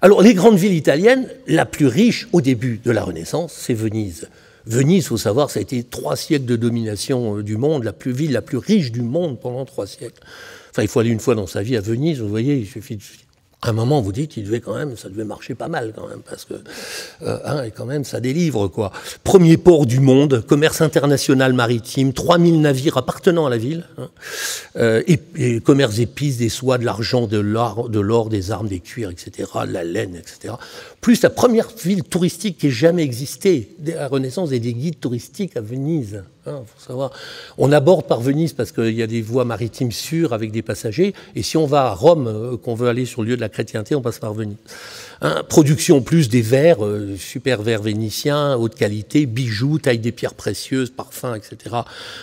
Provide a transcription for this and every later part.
Alors, les grandes villes italiennes, la plus riche au début de la Renaissance, c'est Venise. Venise, il faut savoir, ça a été 3 siècles de domination du monde, la ville la plus riche du monde pendant 3 siècles. Enfin, il faut aller une fois dans sa vie à Venise, vous voyez, il suffit de... À un moment, vous dites, ça devait marcher pas mal quand même, parce que et quand même, ça délivre, quoi. Premier port du monde, commerce international maritime, 3000 navires appartenant à la ville, et commerce d'épices, des soies, de l'argent, de l'or, des armes, des cuirs, etc., de la laine, etc. Plus la première ville touristique qui ait jamais existé. Dès la Renaissance, il y a des guides touristiques à Venise. Faut savoir. On aborde par Venise parce qu'il y a des voies maritimes sûres avec des passagers. Et si on va à Rome, qu'on veut aller sur le lieu de la chrétienté, on passe par Venise. Production plus des verres, super verres vénitiens, haute qualité, bijoux, taille des pierres précieuses, parfums, etc.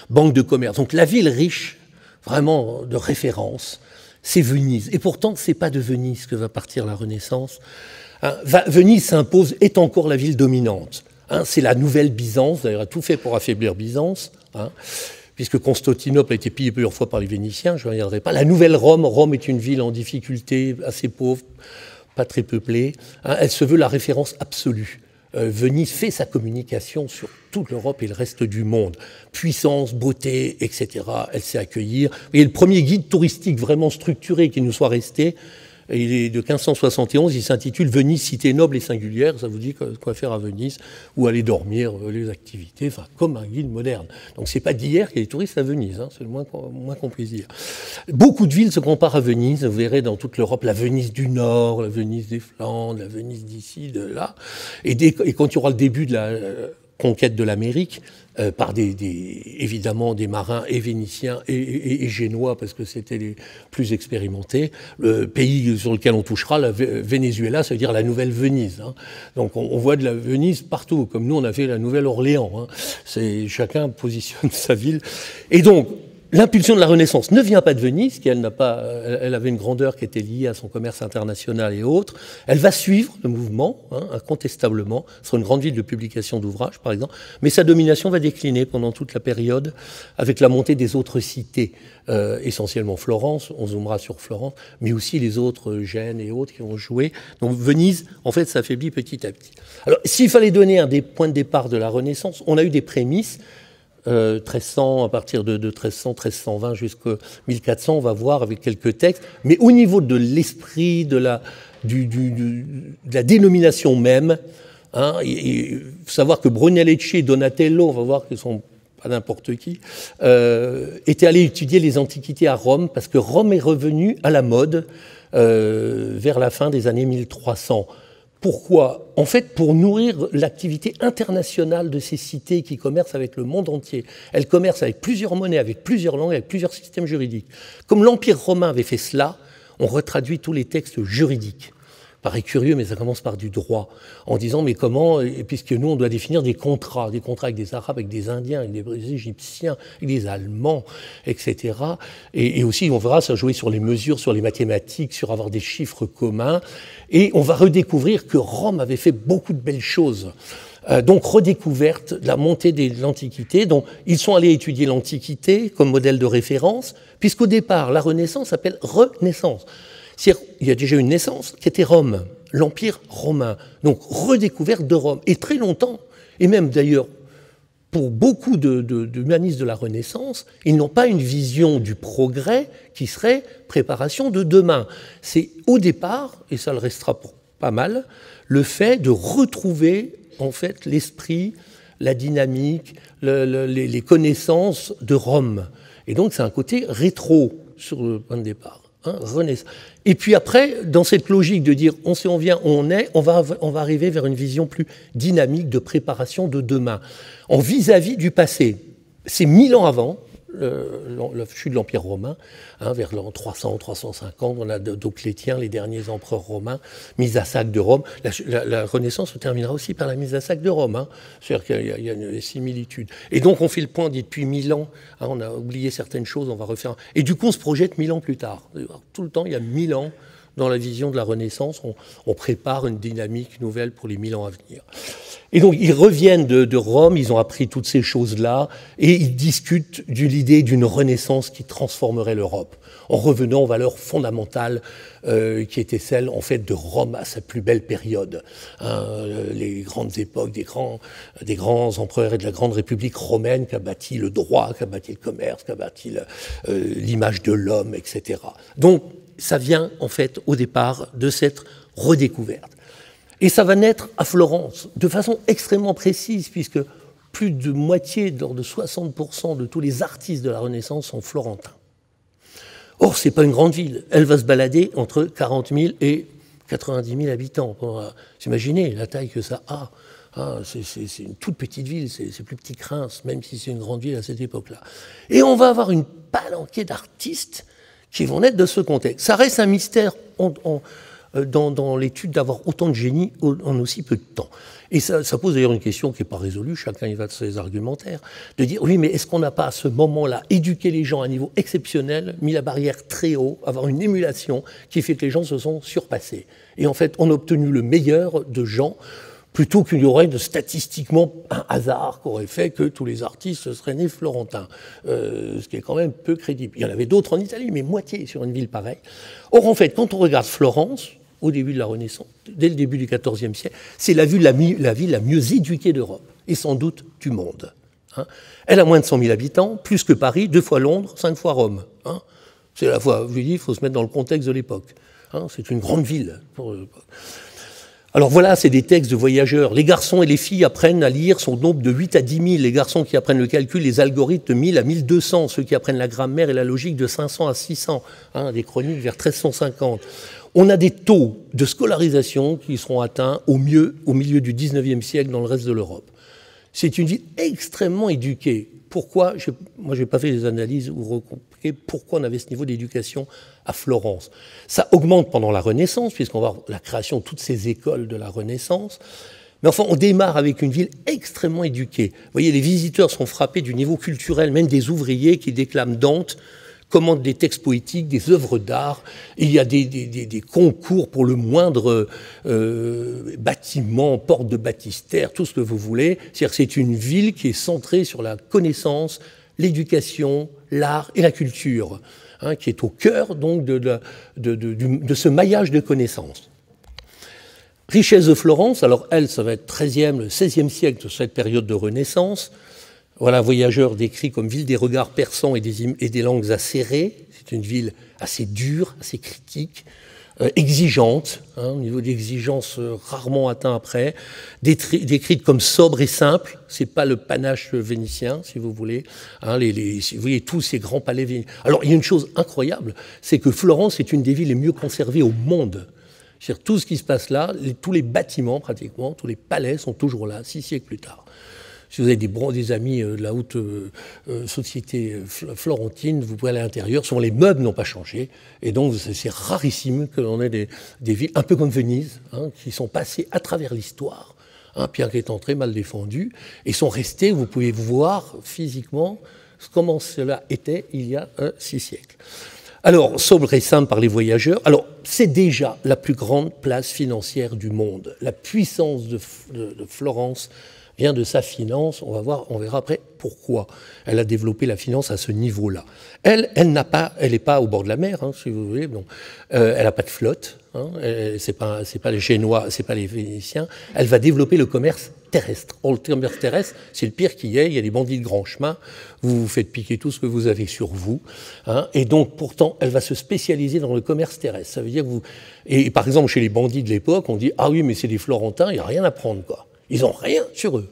Banque de commerce. Donc la ville riche, vraiment de référence, c'est Venise. Et pourtant, c'est pas de Venise que va partir la Renaissance. Venise s'impose, est encore la ville dominante. C'est la nouvelle Byzance, d'ailleurs, a tout fait pour affaiblir Byzance, puisque Constantinople a été pillée plusieurs fois par les Vénitiens, je ne reviendrai pas. La nouvelle Rome, Rome est une ville en difficulté, assez pauvre, pas très peuplée. Elle se veut la référence absolue. Venise fait sa communication sur toute l'Europe et le reste du monde. Puissance, beauté, etc. Elle sait accueillir. Et le premier guide touristique vraiment structuré qui nous soit resté, il est de 1571, il s'intitule « Venise, cité noble et singulière ». Ça vous dit quoi faire à Venise, où aller dormir, les activités, enfin, comme un guide moderne. Donc c'est pas d'hier qu'il y a des touristes à Venise, c'est le moins qu'on puisse dire. Beaucoup de villes se comparent à Venise. Vous verrez dans toute l'Europe la Venise du Nord, la Venise des Flandres, la Venise d'ici, de là. Et quand il y aura le début de la conquête de l'Amérique, par évidemment des marins et vénitiens et génois, parce que c'était les plus expérimentés. Le pays sur lequel on touchera, le Venezuela, ça veut dire la Nouvelle Venise. Donc on voit de la Venise partout, comme nous on a fait la Nouvelle-Orléans. Chacun positionne sa ville. Et donc, l'impulsion de la Renaissance ne vient pas de Venise, elle avait une grandeur qui était liée à son commerce international et autres. Elle va suivre le mouvement, incontestablement. Ce sera une grande ville de publication d'ouvrages, par exemple. Mais sa domination va décliner pendant toute la période, avec la montée des autres cités, essentiellement Florence, on zoomera sur Florence, mais aussi les autres, Gênes et autres qui vont jouer. Donc Venise, en fait, s'affaiblit petit à petit. Alors, s'il fallait donner un des points de départ de la Renaissance, on a eu des prémices. 1300, à partir de 1300, 1320 jusqu'à 1400, on va voir avec quelques textes. Mais au niveau de l'esprit, de la dénomination même, il faut savoir que Brunelleschi et Donatello, on va voir qu'ils sont pas n'importe qui, étaient allés étudier les antiquités à Rome, parce que Rome est revenue à la mode vers la fin des années 1300. Pourquoi ? En fait, pour nourrir l'activité internationale de ces cités qui commercent avec le monde entier. Elles commercent avec plusieurs monnaies, avec plusieurs langues, avec plusieurs systèmes juridiques. Comme l'Empire romain avait fait cela, on retraduit tous les textes juridiques. Paraît curieux, mais ça commence par du droit, en disant, mais comment, puisque nous, on doit définir des contrats avec des Arabes, avec des Indiens, avec des Égyptiens, avec des Allemands, etc. Et aussi, on verra ça jouer sur les mesures, sur les mathématiques, sur avoir des chiffres communs. Et on va redécouvrir que Rome avait fait beaucoup de belles choses. Donc redécouverte, la montée de l'Antiquité. Donc ils sont allés étudier l'Antiquité comme modèle de référence, puisqu'au départ, la Renaissance s'appelle Renaissance. C'est-à-dire, il y a déjà une naissance qui était Rome, l'Empire romain. Donc redécouverte de Rome. Et très longtemps, et même d'ailleurs pour beaucoup d'humanistes de la Renaissance, ils n'ont pas une vision du progrès qui serait préparation de demain. C'est au départ, et ça le restera pour pas mal, le fait de retrouver en fait l'esprit, la dynamique, les connaissances de Rome. Et donc c'est un côté rétro sur le point de départ. Renaissance. Et puis après, dans cette logique de dire on sait, on vient, on est, on va arriver vers une vision plus dynamique de préparation de demain, en vis-à-vis du passé. C'est 1000 ans avant la chute de l'Empire romain, vers l'an 300, 350, on a Dioclétien, les derniers empereurs romains, mise à sac de Rome. La Renaissance se terminera aussi par la mise à sac de Rome. C'est-à-dire qu'il y a une similitude. Et donc on fait le point, on dit depuis 1000 ans, on a oublié certaines choses, on va refaire. Et du coup on se projette 1000 ans plus tard. Tout le temps, il y a 1000 ans dans la vision de la Renaissance. On prépare une dynamique nouvelle pour les 1000 ans à venir. Et donc, ils reviennent de Rome, ils ont appris toutes ces choses-là, et ils discutent de l'idée d'une Renaissance qui transformerait l'Europe, en revenant aux valeurs fondamentales qui étaient celles, en fait, de Rome à sa plus belle période. Les grandes époques des grands empereurs et de la grande République romaine qui a bâti le droit, qui a bâti le commerce, qui a bâti l'image de l'homme, etc. Donc, ça vient, en fait, au départ, de cette redécouverte. Et ça va naître à Florence, de façon extrêmement précise, puisque plus de moitié, de 60% de tous les artistes de la Renaissance sont florentins. Or, ce n'est pas une grande ville. Elle va se balader entre 40 000 et 90 000 habitants. Vous imaginez la taille que ça a. C'est une toute petite ville, c'est plus petit que Reims, même si c'est une grande ville à cette époque-là. Et on va avoir une palanquée d'artistes qui vont naître de ce contexte. Ça reste un mystère dans l'étude d'avoir autant de génie en aussi peu de temps. Et ça pose d'ailleurs une question qui n'est pas résolue, chacun y va de ses argumentaires, de dire oui, mais est-ce qu'on n'a pas à ce moment-là éduqué les gens à un niveau exceptionnel, mis la barrière très haut, avoir une émulation qui fait que les gens se sont surpassés. Et en fait, on a obtenu le meilleur de gens, plutôt qu'il y aurait statistiquement un hasard qui aurait fait que tous les artistes seraient nés florentins, ce qui est quand même peu crédible. Il y en avait d'autres en Italie, mais moitié sur une ville pareille. Or, en fait, quand on regarde Florence, au début de la Renaissance, dès le début du XIVe siècle, c'est la ville la mieux éduquée d'Europe, et sans doute du monde. Elle a moins de 100 000 habitants, plus que Paris, 2 fois Londres, 5 fois Rome. C'est la fois, je vous dis, il faut se mettre dans le contexte de l'époque. C'est une grande ville pour l'époque. Alors voilà, c'est des textes de voyageurs. Les garçons et les filles apprennent à lire son nombre de 8 à 10 000. Les garçons qui apprennent le calcul, les algorithmes de 1000 à 1200. Ceux qui apprennent la grammaire et la logique de 500 à 600. Des chroniques vers 1350. On a des taux de scolarisation qui seront atteints au milieu du 19e siècle dans le reste de l'Europe. C'est une ville extrêmement éduquée. Pourquoi? Moi, je n'ai pas fait des analyses ou recompré pourquoi on avait ce niveau d'éducation à Florence. Ça augmente pendant la Renaissance, puisqu'on va avoir la création de toutes ces écoles de la Renaissance. Mais enfin, on démarre avec une ville extrêmement éduquée. Vous voyez, les visiteurs sont frappés du niveau culturel, même des ouvriers qui déclament Dante, commandent des textes poétiques, des œuvres d'art. Il y a des concours pour le moindre bâtiment, porte de baptistère, tout ce que vous voulez. C'est-à-dire que c'est une ville qui est centrée sur la connaissance, l'éducation, l'art et la culture, qui est au cœur donc de ce maillage de connaissances. Richesse de Florence, alors elle, ça va être 13e, le 16e siècle de cette période de Renaissance. Voilà, voyageur décrit comme ville des regards perçants et des langues acérées. C'est une ville assez dure, assez critique, exigeante, au niveau d'exigence rarement atteint après, décrite comme sobre et simple. C'est pas le panache vénitien, si vous voulez. Vous voyez tous ces grands palais vénitiens. Alors, il y a une chose incroyable, c'est que Florence est une des villes les mieux conservées au monde. C'est-à-dire, tout ce qui se passe là, tous les bâtiments pratiquement, tous les palais sont toujours là, 6 siècles plus tard. Si vous avez des amis de la haute société florentine, vous pouvez aller à l'intérieur. Souvent, les meubles n'ont pas changé. Et donc, c'est rarissime que l'on ait des villes, un peu comme Venise, qui sont passées à travers l'histoire, bien qu'étant très mal défendues, et sont restées, vous pouvez voir physiquement comment cela était il y a 6 siècles. Alors, sobre et simple par les voyageurs. Alors, c'est déjà la plus grande place financière du monde. La puissance de Florence vient de sa finance, on verra après pourquoi elle a développé la finance à ce niveau-là. Elle n'est pas au bord de la mer, si vous voulez. Bon. Elle n'a pas de flotte. C'est pas les Génois, c'est pas les Vénitiens. Elle va développer le commerce terrestre. Or, le commerce terrestre, c'est le pire qu'il y ait. Il y a des bandits de grand chemin. Vous vous faites piquer tout ce que vous avez sur vous. Et donc, pourtant, elle va se spécialiser dans le commerce terrestre. Ça veut dire que et par exemple, chez les bandits de l'époque, on dit ah oui, mais c'est des Florentins, il n'y a rien à prendre, quoi. Ils n'ont rien sur eux.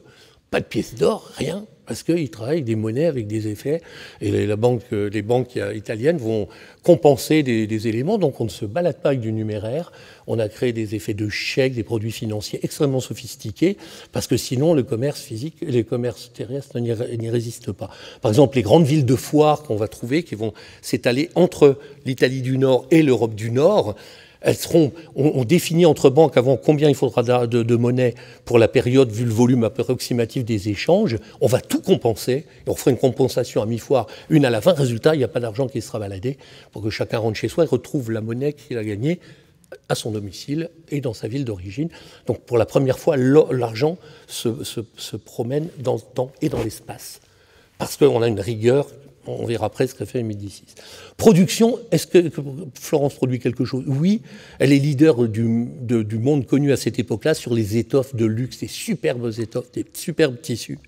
Pas de pièces d'or, rien, parce qu'ils travaillent avec des monnaies, avec des effets. Et les banques italiennes vont compenser des éléments. Donc on ne se balade pas avec du numéraire. On a créé des effets de chèques, des produits financiers extrêmement sophistiqués, parce que sinon le commerce physique et le commerce terrestre n'y résistent pas. Par exemple, les grandes villes de foires qu'on va trouver, qui vont s'étaler entre l'Italie du Nord et l'Europe du Nord, on définit entre banques avant combien il faudra de monnaie pour la période, vu le volume approximatif des échanges. On va tout compenser, et on fera une compensation à mi-foire, une à la fin. Résultat, il n'y a pas d'argent qui sera baladé pour que chacun rentre chez soi et retrouve la monnaie qu'il a gagnée à son domicile et dans sa ville d'origine. Donc pour la première fois, l'argent se promène dans le temps et dans l'espace. Parce qu'on a une rigueur, on verra après ce qu'a fait Médicis. Production, est-ce que Florence produit quelque chose? Oui, elle est leader du monde connu à cette époque-là sur les étoffes de luxe, des superbes étoffes, des superbes tissus.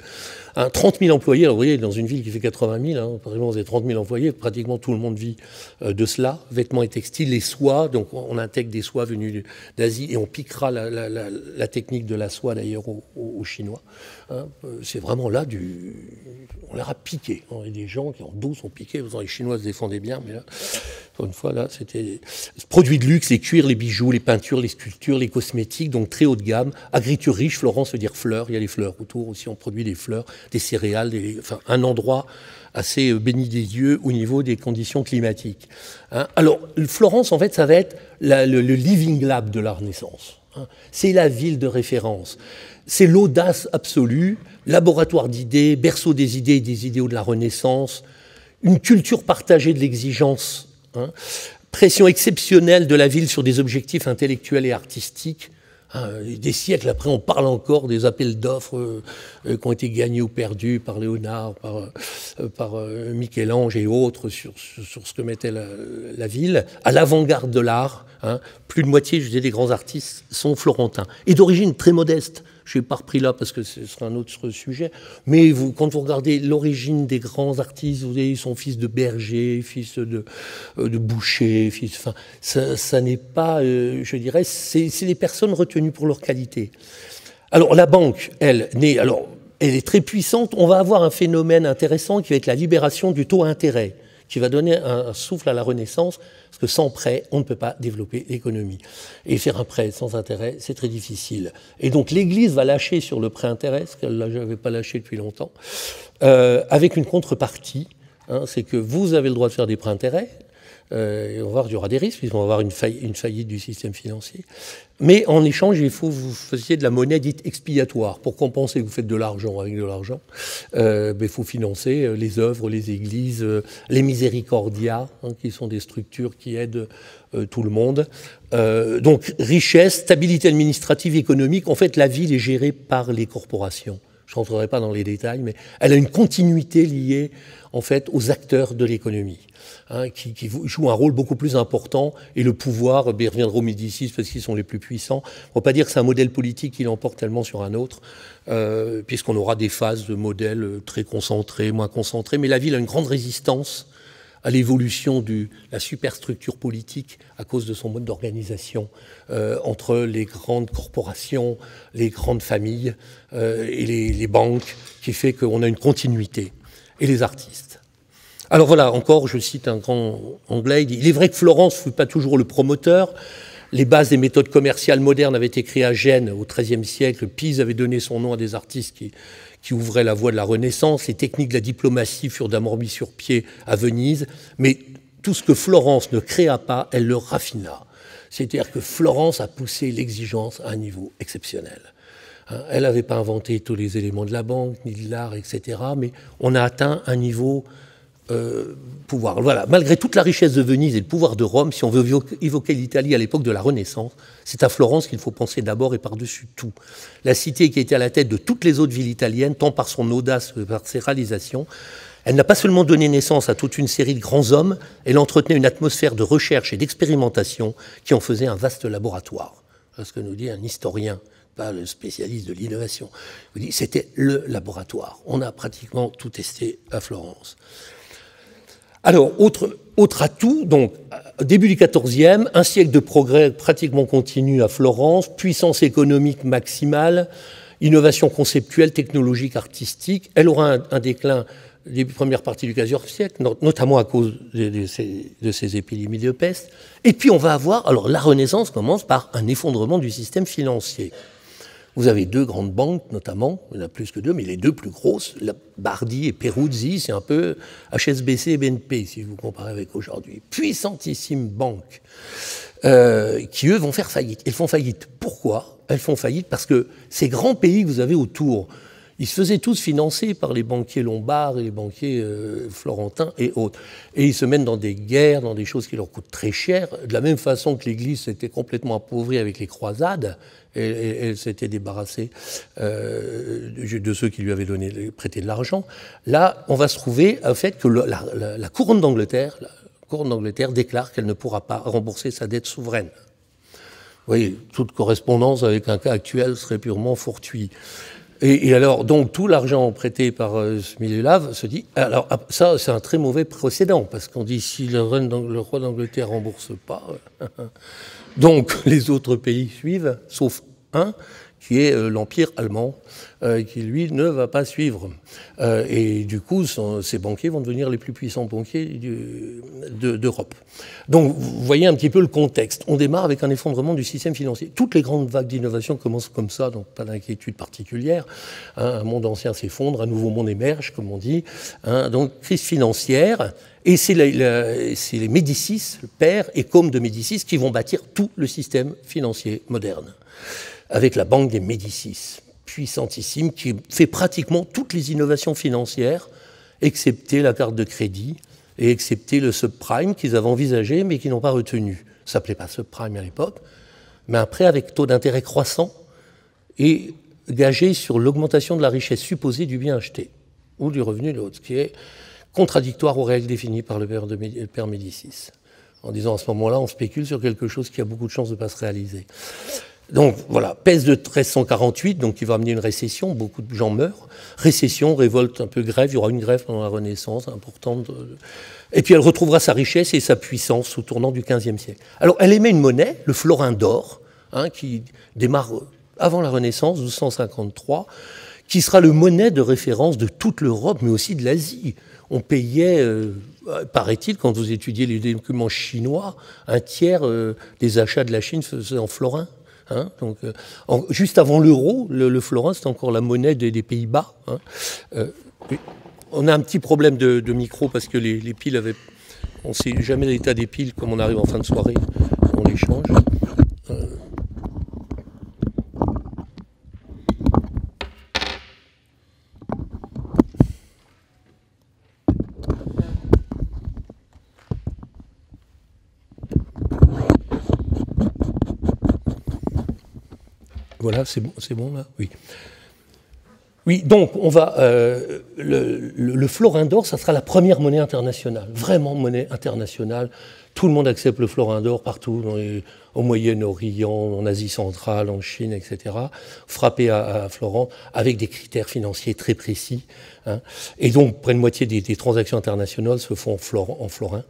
30 000 employés, alors vous voyez, dans une ville qui fait 80 000, par exemple, vous avez 30 000 employés, pratiquement tout le monde vit de cela, vêtements et textiles, les soies, donc on intègre des soies venues d'Asie et on piquera la technique de la soie d'ailleurs aux Chinois. C'est vraiment là on leur a piqué. On a des gens qui en dos sont piqués, les Chinois se défendaient bien, mais là, encore une fois, là, c'était produits de luxe, les cuirs, les bijoux, les peintures, les sculptures, les cosmétiques, donc très haut de gamme, agriculture riche, Florence veut dire fleurs, il y a les fleurs autour aussi, on produit des fleurs, des céréales, enfin un endroit assez béni des dieux au niveau des conditions climatiques. Alors, Florence, en fait, ça va être le living lab de la Renaissance. C'est la ville de référence. C'est l'audace absolue, laboratoire d'idées, berceau des idées et des idéaux de la Renaissance, une culture partagée de l'exigence, pression exceptionnelle de la ville sur des objectifs intellectuels et artistiques. Des siècles après, on parle encore des appels d'offres qui ont été gagnés ou perdus par Léonard, par Michel-Ange et autres sur ce que mettait la ville, à l'avant-garde de l'art. Plus de moitié, je disais, des grands artistes sont florentins. Et d'origine très modeste. Je n'ai pas repris là parce que ce sera un autre sujet. Mais quand vous regardez l'origine des grands artistes, vous avez son fils de berger, fils de boucher, enfin, ça n'est pas, je dirais, c'est des personnes retenues pour leur qualité. Alors la banque, elle est très puissante. On va avoir un phénomène intéressant qui va être la libération du taux d'intérêt, qui va donner un souffle à la Renaissance, parce que sans prêt, on ne peut pas développer l'économie. Et faire un prêt sans intérêt, c'est très difficile. Et donc l'Église va lâcher sur le prêt-intérêt, ce qu'elle n'avait pas lâché depuis longtemps, avec une contrepartie, c'est que vous avez le droit de faire des prêts-intérêts, et on va voir, il y aura des risques, puisqu'on va avoir une faillite du système financier. Mais en échange, il faut que vous fassiez de la monnaie dite expiatoire. Pour compenser que vous faites de l'argent avec de l'argent, il faut financer les œuvres, les églises, les miséricordia, qui sont des structures qui aident tout le monde. Donc richesse, stabilité administrative, économique. En fait, la ville est gérée par les corporations. Je ne rentrerai pas dans les détails, mais elle a une continuité liée en fait aux acteurs de l'économie, qui jouent un rôle beaucoup plus important, et le pouvoir, ils reviendront aux Médicis parce qu'ils sont les plus puissants. On ne va pas dire que c'est un modèle politique qui l'emporte tellement sur un autre, puisqu'on aura des phases de modèles très concentrés, moins concentrés, mais la ville a une grande résistance à l'évolution de la superstructure politique à cause de son mode d'organisation entre les grandes corporations, les grandes familles et les banques, qui fait qu'on a une continuité, et les artistes. Alors voilà, encore, je cite un grand anglais, il dit « Il est vrai que Florence ne fut pas toujours le promoteur. Les bases des méthodes commerciales modernes avaient été créées à Gênes au XIIIe siècle. Pise avait donné son nom à des artistes qui ouvraient la voie de la Renaissance. Les techniques de la diplomatie furent d'abord mises sur pied à Venise. Mais tout ce que Florence ne créa pas, elle le raffina. C'est-à-dire que Florence a poussé l'exigence à un niveau exceptionnel. Elle n'avait pas inventé tous les éléments de la banque, ni de l'art, etc. Mais on a atteint un niveau pouvoir. Voilà. Malgré toute la richesse de Venise et le pouvoir de Rome, si on veut évoquer l'Italie à l'époque de la Renaissance, c'est à Florence qu'il faut penser d'abord et par-dessus tout. La cité qui était à la tête de toutes les autres villes italiennes, tant par son audace que par ses réalisations, elle n'a pas seulement donné naissance à toute une série de grands hommes, elle entretenait une atmosphère de recherche et d'expérimentation qui en faisait un vaste laboratoire. C'est ce que nous dit un historien, pas le spécialiste de l'innovation. Il dit c'était le laboratoire. On a pratiquement tout testé à Florence. Alors, autre atout, donc, début du XIVe, un siècle de progrès pratiquement continu à Florence, puissance économique maximale, innovation conceptuelle, technologique, artistique. Elle aura un déclin des premières parties du XIVe siècle, notamment à cause de ces épidémies de peste. Et puis on va avoir, alors la Renaissance commence par un effondrement du système financier. Vous avez deux grandes banques, notamment, il y en a plus que deux, mais les deux plus grosses, Bardi et Peruzzi, c'est un peu HSBC et BNP, si vous comparez avec aujourd'hui. Puissantissimes banques qui, eux, vont faire faillite. Elles font faillite. Pourquoi ? Elles font faillite parce que ces grands pays que vous avez autour, ils se faisaient tous financer par les banquiers lombards et les banquiers florentins et autres. Et ils se mènent dans des guerres, dans des choses qui leur coûtent très cher, de la même façon que l'Église s'était complètement appauvrie avec les croisades, et elle s'était débarrassée de ceux qui lui avaient prêté de l'argent. Là, on va se trouver au fait que la couronne d'Angleterre déclare qu'elle ne pourra pas rembourser sa dette souveraine. Vous voyez, toute correspondance avec un cas actuel serait purement fortuite. Et alors, donc, tout l'argent prêté par Smilelav se dit... Alors, ça, c'est un très mauvais précédent, parce qu'on dit, si le roi d'Angleterre ne rembourse pas, donc les autres pays suivent, sauf un, qui est l'Empire allemand, qui, lui, ne va pas suivre. Et du coup, ces banquiers vont devenir les plus puissants banquiers d'Europe. Donc, vous voyez un petit peu le contexte. On démarre avec un effondrement du système financier. Toutes les grandes vagues d'innovation commencent comme ça, donc pas d'inquiétude particulière. Un monde ancien s'effondre, un nouveau monde émerge, comme on dit. Donc, crise financière. Et c'est les Médicis, le père et Côme de Médicis, qui vont bâtir tout le système financier moderne, avec la Banque des Médicis, puissantissime, qui fait pratiquement toutes les innovations financières, excepté la carte de crédit et excepté le subprime qu'ils avaient envisagé, mais qu'ils n'ont pas retenu. Ça ne s'appelait pas subprime à l'époque, mais un prêt avec taux d'intérêt croissant et gagé sur l'augmentation de la richesse supposée du bien acheté, ou du revenu de l'autre, ce qui est contradictoire aux règles définies par le père Médicis, en disant à ce moment-là, on spécule sur quelque chose qui a beaucoup de chances de ne pas se réaliser. Donc voilà, peste de 1348, donc qui va amener une récession, beaucoup de gens meurent. Récession, révolte, un peu grève, il y aura une grève pendant la Renaissance importante. Et puis elle retrouvera sa richesse et sa puissance au tournant du XVe siècle. Alors elle émet une monnaie, le florin d'or, qui démarre avant la Renaissance, 1253, qui sera le monnaie de référence de toute l'Europe, mais aussi de l'Asie. On payait, paraît-il, quand vous étudiez les documents chinois, un tiers des achats de la Chine se faisaient en florins. Donc, juste avant l'euro, le florin, c'était encore la monnaie des Pays-Bas. On a un petit problème de micro parce que les piles avaient... On ne sait jamais l'état des piles, comme on arrive en fin de soirée, on les change. Voilà, c'est bon là? Oui. Oui, donc on va... le florin d'or, ça sera la première monnaie internationale, vraiment monnaie internationale. Tout le monde accepte le florin d'or partout, au Moyen-Orient, en Asie centrale, en Chine, etc. Frappé à Florence, avec des critères financiers très précis. Et donc, près de moitié des transactions internationales se font en florin.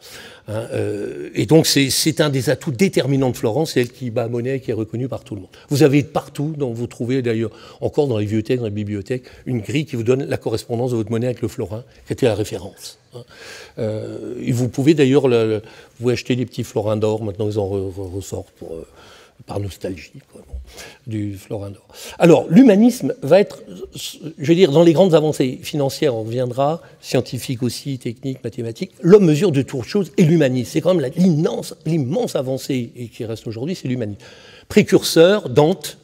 Et donc, c'est un des atouts déterminants de Florence, c'est elle qui bat monnaie, qui est reconnue par tout le monde. Vous avez partout, vous trouvez d'ailleurs, encore dans les bibliothèques, une grille qui vous donne la correspondance de votre monnaie avec le florin, qui était la référence. Et vous pouvez d'ailleurs vous acheter des petits florins d'or, maintenant ils en ressortent par nostalgie, du florin d'or. Alors, l'humanisme va être, je veux dire, dans les grandes avancées financières, on reviendra, scientifiques aussi, techniques, mathématiques, l'homme mesure de toutes choses et l'humanisme. C'est quand même l'immense avancée et qui reste aujourd'hui, c'est l'humanisme. Précurseur, Dante,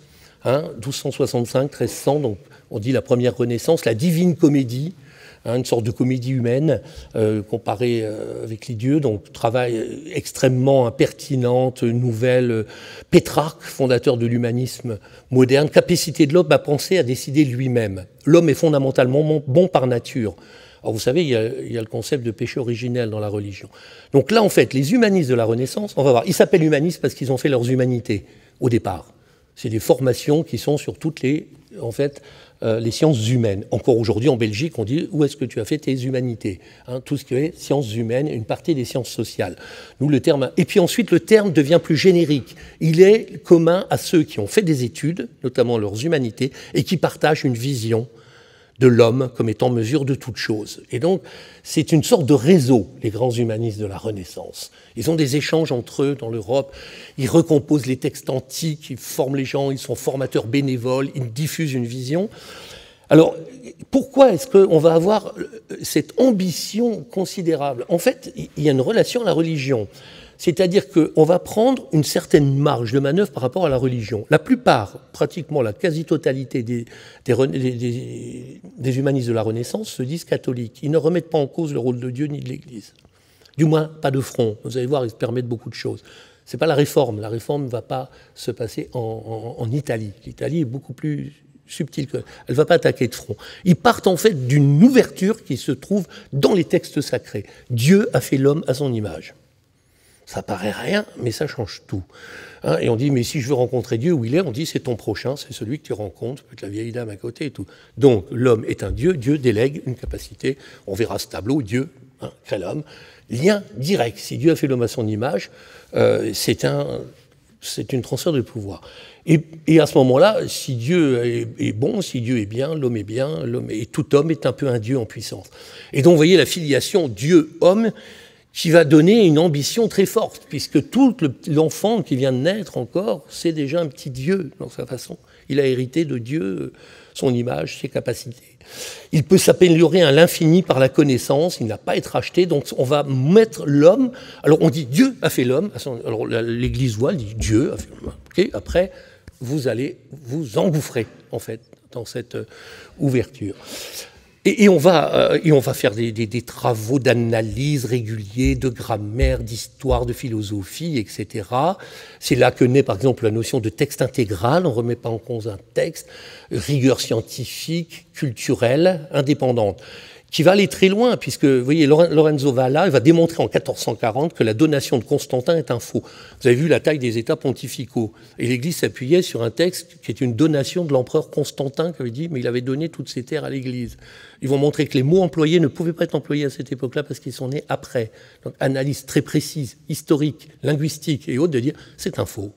1265, 1300, donc on dit la première Renaissance, la Divine Comédie, une sorte de comédie humaine comparée avec les dieux, donc travail extrêmement impertinente, nouvelle. Pétrarque, fondateur de l'humanisme moderne, capacité de l'homme à penser, à décider lui-même. L'homme est fondamentalement bon par nature. Alors vous savez, il y a le concept de péché originel dans la religion. Donc là, en fait, les humanistes de la Renaissance, on va voir, ils s'appellent humanistes parce qu'ils ont fait leurs humanités au départ. C'est des formations qui sont sur toutes les sciences humaines. Encore aujourd'hui, en Belgique, on dit « Où est-ce que tu as fait tes humanités ?» Tout ce qui est sciences humaines, une partie des sciences sociales. Nous, le terme... Et puis ensuite, le terme devient plus générique. Il est commun à ceux qui ont fait des études, notamment leurs humanités, et qui partagent une vision de l'homme comme étant mesure de toute chose. Et donc, c'est une sorte de réseau, les grands humanistes de la Renaissance. Ils ont des échanges entre eux dans l'Europe, ils recomposent les textes antiques, ils forment les gens, ils sont formateurs bénévoles, ils diffusent une vision. Alors, pourquoi est-ce qu'on va avoir cette ambition considérable? En fait, il y a une relation à la religion. C'est-à-dire qu'on va prendre une certaine marge de manœuvre par rapport à la religion. La plupart, pratiquement la quasi-totalité des humanistes de la Renaissance se disent catholiques. Ils ne remettent pas en cause le rôle de Dieu ni de l'Église. Du moins, pas de front. Vous allez voir, ils se permettent beaucoup de choses. Ce n'est pas la réforme. La réforme ne va pas se passer en Italie. L'Italie est beaucoup plus subtile que... Elle ne va pas attaquer de front. Ils partent en fait d'une ouverture qui se trouve dans les textes sacrés. Dieu a fait l'homme à son image. Ça paraît rien, mais ça change tout. Hein, et on dit, mais si je veux rencontrer Dieu où il est, on dit, c'est ton prochain, c'est celui que tu rencontres, peut-être la vieille dame à côté et tout. Donc, l'homme est un Dieu, Dieu délègue une capacité. On verra ce tableau, Dieu crée l'homme. Lien direct. Si Dieu a fait l'homme à son image, c'est une transfert de pouvoir. Et à ce moment-là, si Dieu est bon, si Dieu est bien, et tout homme est un peu un Dieu en puissance. Et donc, vous voyez la filiation Dieu-homme qui va donner une ambition très forte, puisque tout l'enfant qui vient de naître encore, c'est déjà un petit Dieu dans sa façon. Il a hérité de Dieu son image, ses capacités. Il peut s'améliorer à l'infini par la connaissance, il n'a pas à être acheté, donc on va mettre l'homme... Alors on dit Dieu a fait l'homme, alors l'Église voit, elle dit Dieu a fait l'homme. Okay, après, vous allez vous engouffrer, en fait, dans cette ouverture. Et on va faire des travaux d'analyse réguliers, de grammaire, d'histoire, de philosophie, etc. C'est là que naît, par exemple, la notion de texte intégral. On ne remet pas en cause un texte, rigueur scientifique, culturelle, indépendante, qui va aller très loin, puisque, vous voyez, Lorenzo Valla va démontrer en 1440 que la donation de Constantin est un faux. Vous avez vu la taille des États pontificaux. Et l'Église s'appuyait sur un texte qui est une donation de l'empereur Constantin, qui avait dit, mais il avait donné toutes ses terres à l'Église. Ils vont montrer que les mots employés ne pouvaient pas être employés à cette époque-là parce qu'ils sont nés après. Donc, analyse très précise, historique, linguistique et autres, de dire, c'est un faux.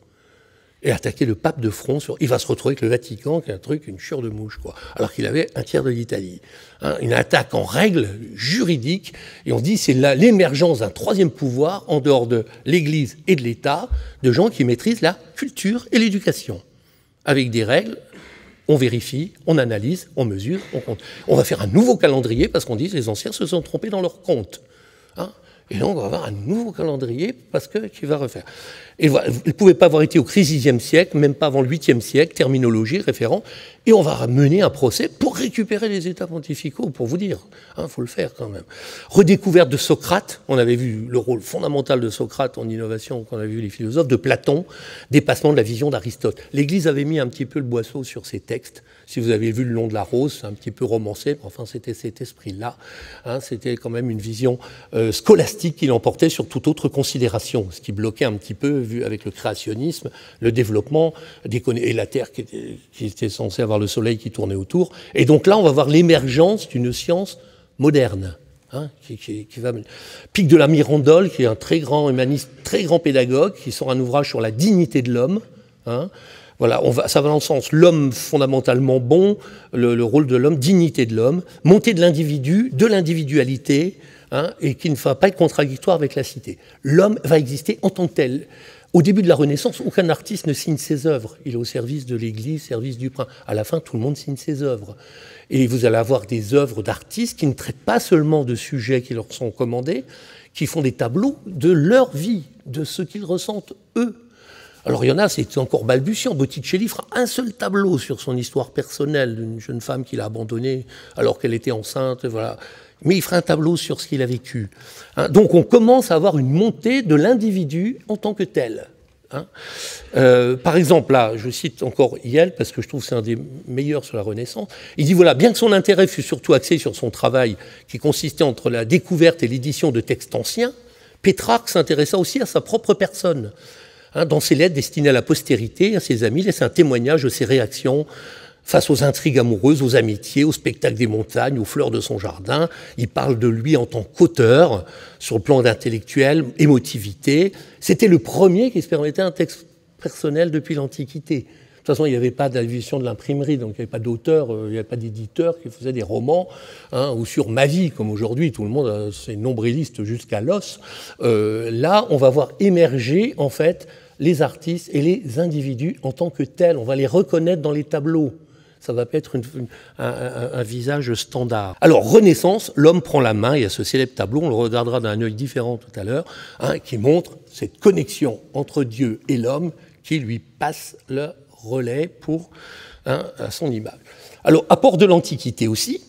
Et attaquer le pape de front sur... Il va se retrouver avec le Vatican, qui est un truc, une chure de mouche, quoi. Alors qu'il avait un tiers de l'Italie. Hein, une attaque en règle juridique. Et on dit c'est l'émergence d'un troisième pouvoir, en dehors de l'Église et de l'État, de gens qui maîtrisent la culture et l'éducation. Avec des règles, on vérifie, on analyse, on mesure, on compte. On va faire un nouveau calendrier, parce qu'on dit que les anciens se sont trompés dans leur compte. Hein. Et donc, on va avoir un nouveau calendrier parce qu'il va refaire. Et voilà, il ne pouvait pas avoir été au XVIe siècle, même pas avant le 8e siècle, terminologie, référent, et on va mener un procès pour récupérer les États pontificaux, pour vous dire. Il faut le faire quand même. Redécouverte de Socrate, on avait vu le rôle fondamental de Socrate en innovation, quand on avait vu les philosophes, de Platon, dépassement de la vision d'Aristote. L'Église avait mis un petit peu le boisseau sur ces textes. Si vous avez vu Le Long de la Rose, c'est un petit peu romancé, mais enfin c'était cet esprit-là. Hein, c'était quand même une vision scolastique qui l'emportait sur toute autre considération, ce qui bloquait un petit peu, vu avec le créationnisme, le développement, et la Terre qui était censée avoir le Soleil qui tournait autour. Et donc là, on va voir l'émergence d'une science moderne. Hein, qui va... Pic de la Mirandole, qui est un très grand humaniste, très grand pédagogue, qui sort un ouvrage sur la dignité de l'homme. Hein. Voilà, ça va dans le sens l'homme fondamentalement bon, le rôle de l'homme, dignité de l'homme, montée de l'individu, de l'individualité, hein, et qui ne va pas être contradictoire avec la cité. L'homme va exister en tant que tel. Au début de la Renaissance, aucun artiste ne signe ses œuvres. Il est au service de l'Église, service du prince. À la fin, tout le monde signe ses œuvres. Et vous allez avoir des œuvres d'artistes qui ne traitent pas seulement de sujets qui leur sont commandés, qui font des tableaux de leur vie, de ce qu'ils ressentent eux. Alors il y en a, c'est encore balbutiant. Botticelli fera un seul tableau sur son histoire personnelle d'une jeune femme qu'il a abandonnée alors qu'elle était enceinte, voilà. Mais il fera un tableau sur ce qu'il a vécu. Hein, donc on commence à avoir une montée de l'individu en tant que tel. Hein. Par exemple, là, je cite encore Yel, parce que je trouve que c'est un des meilleurs sur la Renaissance. Il dit, voilà, bien que son intérêt fût surtout axé sur son travail qui consistait entre la découverte et l'édition de textes anciens, Pétrarque s'intéressa aussi à sa propre personne. Hein, dans ses lettres destinées à la postérité, à ses amis, il laisse un témoignage de ses réactions face aux intrigues amoureuses, aux amitiés, au spectacle des montagnes, aux fleurs de son jardin. Il parle de lui en tant qu'auteur, sur le plan d'intellectuel, émotivité. C'était le premier qui se permettait un texte personnel depuis l'Antiquité. De toute façon, il n'y avait pas d'édition de l'imprimerie, donc il n'y avait pas d'auteur, il n'y avait pas d'éditeur qui faisait des romans, hein, ou sur ma vie, comme aujourd'hui, tout le monde, c'est nombriliste jusqu'à l'os. Là, on va voir émerger, en fait, les artistes et les individus en tant que tels. On va les reconnaître dans les tableaux. Ça ne va pas être un visage standard. Alors, Renaissance, l'homme prend la main. Il y a ce célèbre tableau, on le regardera d'un œil différent tout à l'heure, qui montre cette connexion entre Dieu et l'homme qui lui passe le relais pour à son image. Alors, apport de l'Antiquité aussi.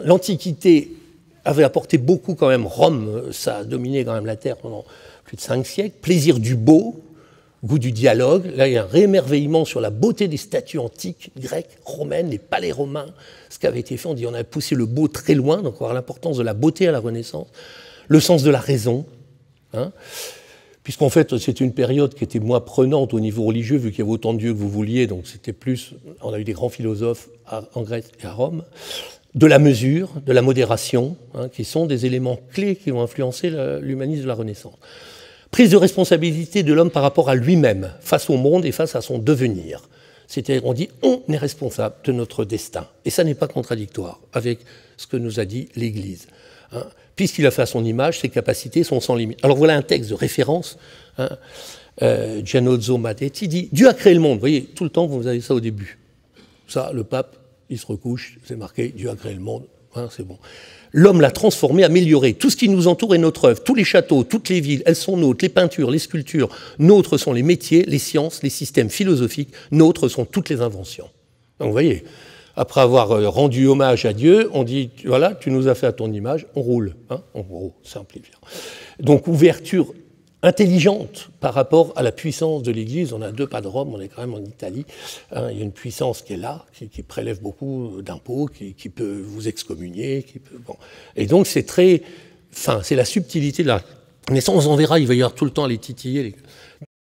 L'Antiquité avait apporté beaucoup quand même. Rome, ça a dominé quand même la Terre pendant plus de 5 siècles. Plaisir du beau, goût du dialogue. Là, il y a un réémerveillement sur la beauté des statues antiques, grecques, romaines, les palais romains. Ce qui avait été fait, on dit on a poussé le beau très loin, donc on va voir l'importance de la beauté à la Renaissance. Le sens de la raison, puisqu'en fait, c'était une période qui était moins prenante au niveau religieux, vu qu'il y avait autant de dieux que vous vouliez, donc c'était plus... On a eu des grands philosophes en Grèce et à Rome. De la mesure, de la modération, qui sont des éléments clés qui vont influencer l'humanisme de la Renaissance. Prise de responsabilité de l'homme par rapport à lui-même, face au monde et face à son devenir. C'est-à-dire, on dit, on est responsable de notre destin. Et ça n'est pas contradictoire avec ce que nous a dit l'Église. Puisqu'il a fait à son image, ses capacités sont sans limite. Alors voilà un texte de référence. Giannozzo Madetti dit, Dieu a créé le monde. Vous voyez, tout le temps, vous avez ça au début. Ça, le pape, il se recouche, c'est marqué, Dieu a créé le monde, c'est bon. L'homme l'a transformé, amélioré. Tout ce qui nous entoure est notre œuvre. Tous les châteaux, toutes les villes, elles sont nôtres. Les peintures, les sculptures, nôtres sont les métiers, les sciences, les systèmes philosophiques, nôtres sont toutes les inventions. Donc vous voyez, après avoir rendu hommage à Dieu, on dit, voilà, tu nous as fait à ton image, on roule. En gros, simplifiant. Donc ouverture intelligente par rapport à la puissance de l'Église. On a 2 pas de Rome, on est quand même en Italie. Il y a une puissance qui est là, qui prélève beaucoup d'impôts, qui peut vous excommunier. Et donc c'est très... c'est la subtilité de la Renaissance. On verra, il va y avoir tout le temps à les titiller,